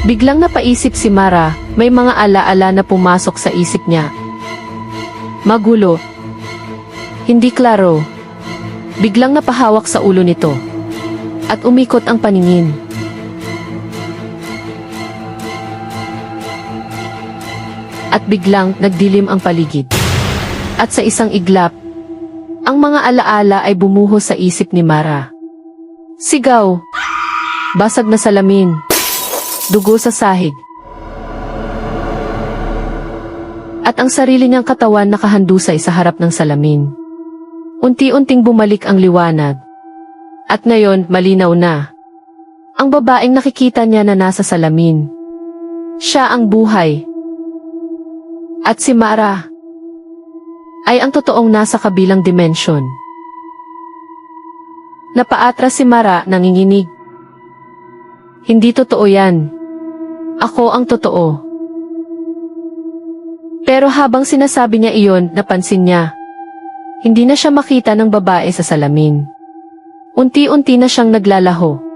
Biglang napaisip si Mara, may mga alaala na pumasok sa isip niya. Magulo. Hindi klaro. Biglang napahawak sa ulo nito. At umikot ang paningin. At biglang nagdilim ang paligid. At sa isang iglap, ang mga alaala ay bumuhos sa isip ni Mara. Sigaw. Basag na salamin. Dugo sa sahig. At ang sarili niyang katawan nakahandusay sa harap ng salamin. Unti-unting bumalik ang liwanag. At ngayon, malinaw na. Ang babaeng nakikita niya na nasa salamin. Siya ang buhay. At si Mara ay ang totoong nasa kabilang dimensyon. Napaatras si Mara, nanginginig. Hindi totoo yan. Ako ang totoo. Pero habang sinasabi niya iyon, napansin niya. Hindi na siya makita ng babae sa salamin. Unti-unti na siyang naglalaho.